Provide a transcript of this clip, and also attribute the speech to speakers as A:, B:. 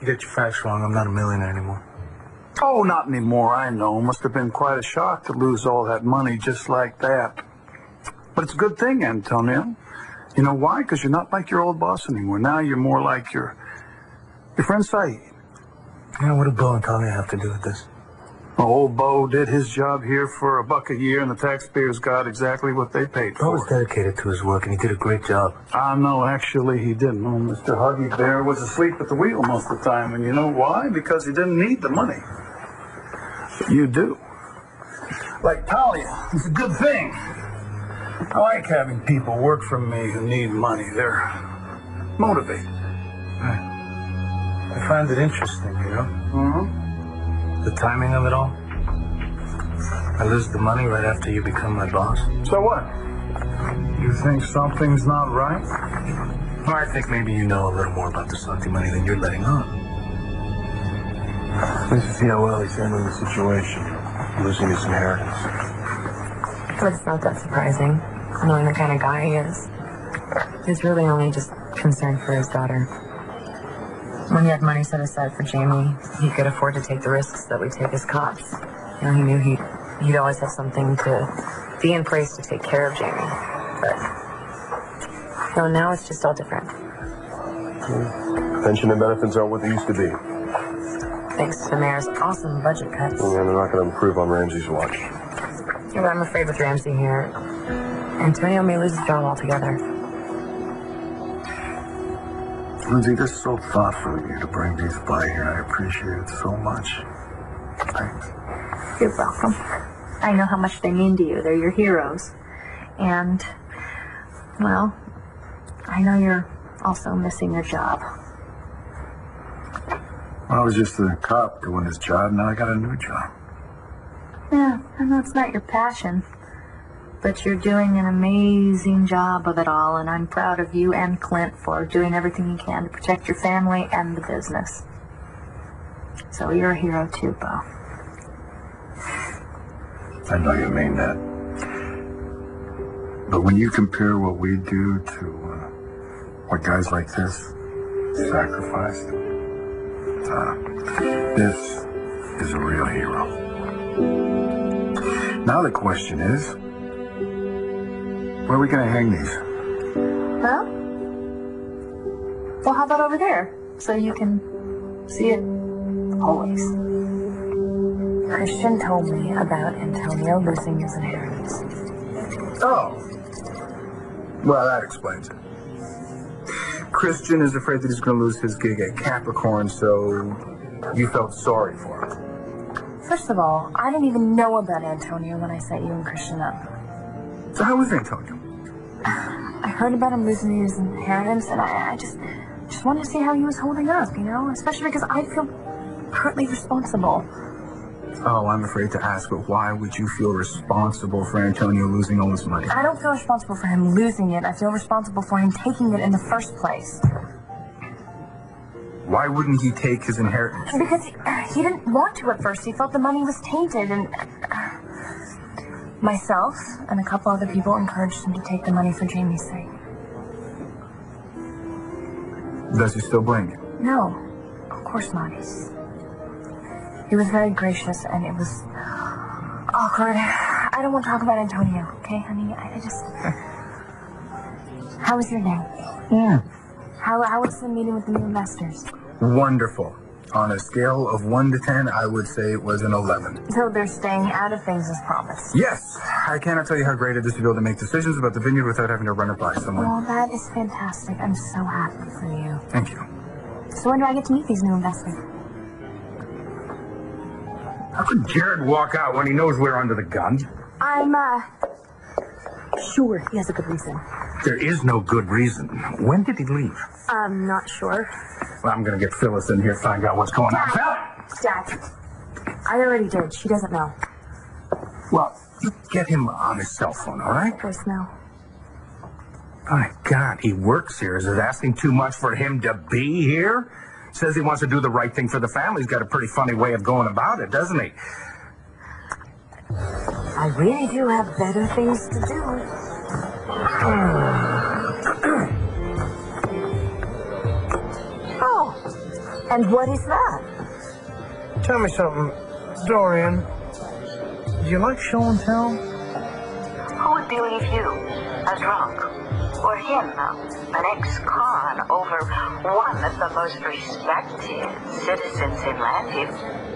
A: You get your facts wrong. I'm not a millionaire anymore.
B: Oh, not anymore, I know. Must have been quite a shock to lose all that money just like that. But it's a good thing, Antonio. You know why? Because you're not like your old boss anymore. Now you're more like your friend Saeed.
A: Yeah, what did Bo and Talia have to do with this?
B: Well, old Bo did his job here for $1 a year, and the taxpayers got exactly what they paid for.
A: Bo was dedicated to his work, and he did a great job.
B: No, actually he didn't. Oh, Mr. Huggy Bear was asleep at the wheel most of the time, and you know why? Because he didn't need the money. But you do. Like Talia, it's a good thing. I like having people work for me who need money. They're motivated.
A: I find it interesting, you know?
B: Mm-hmm.
A: The timing of it all. I lose the money right after you become my boss.
B: So what? You think something's not right?
A: Well, I think maybe you know a little more about the Santi money than you're letting on.
C: Let's see how well he's handling the situation. Losing his inheritance.
D: But it's not that surprising, knowing the kind of guy he is. He's really only just concerned for his daughter. When he had money set aside for Jamie, he could afford to take the risks that we take as cops. You know, he knew he'd always have something to be in place to take care of Jamie. But no, now it's just all different.
C: Pension and benefits aren't what they used to be.
D: Thanks to the mayor's awesome budget cuts.
C: Yeah, they're not going to improve on Ramsey's watch.
D: Yeah, but I'm afraid with Ramsey here, Antonio may lose his job altogether.
B: Lindsay, this is so thoughtful of you to bring these by here. I appreciate it so much. Thanks.
E: You're welcome. I know how much they mean to you. They're your heroes. And, well, I know you're also missing your job.
B: I was just a cop doing his job. Now I got a new job.
E: Yeah, I know it's not your passion. But you're doing an amazing job of it all, and I'm proud of you and Clint for doing everything you can to protect your family and the business. So you're a hero too, Bo.
B: I know you mean that. But when you compare what we do to what guys like this sacrificed, this is a real hero. Now the question is, where are we going to hang these?
E: Well, how about over there? So you can see it always.
D: Christian told me about Antonio losing his inheritance.
B: Oh. Well, that explains it. Christian is afraid that he's going to lose his gig at Capricorn, so you felt sorry for him.
D: First of all, I didn't even know about Antonio when I set you and Christian up.
B: So how was Antonio?
D: I heard about him losing his inheritance, and I just wanted to see how he was holding up, you know? Especially because I feel partly responsible.
B: Oh, I'm afraid to ask, but why would you feel responsible for Antonio losing all his money?
D: I don't feel responsible for him losing it. I feel responsible for him taking it in the first place.
B: Why wouldn't he take his inheritance?
D: Because he didn't want to at first. He felt the money was tainted, and myself and a couple other people encouraged him to take the money for Jamie's sake.
B: Does he still blame you?
D: No, of course not. He was very gracious, and it was awkward. I don't want to talk about Antonio, okay, honey? I just... How was your day?
B: Yeah.
D: How was the meeting with the new investors?
B: Wonderful. On a scale of 1 to 10, I would say it was an 11.
D: So they're staying out of things as promised?
B: Yes. I cannot tell you how great it is to be able to make decisions about the vineyard without having to run it by someone.
D: Well, that is fantastic. I'm so happy for you.
B: Thank you.
D: So when do I get to meet these new investors?
F: How could Jared walk out when he knows we're under the gun?
D: I'm, sure he has a good reason.
F: There is no good reason. When did he leave?
D: I'm not sure.
F: Well, I'm going to get Phyllis in here, find out what's going on.
D: Dad, I already did. She doesn't know.
F: Well, you get him on his cell phone, all right?
D: Voicemail.
F: My God, he works here. Is it asking too much for him to be here? Says he wants to do the right thing for the family. He's got a pretty funny way of going about it, doesn't he?
D: I really do have better things to do. Oh,
G: And what is that?
A: Tell me something, Dorian. Do you like show and tell?
G: Who would believe you, a drunk, or him, an ex-con, over one of the most respected citizens in Landview?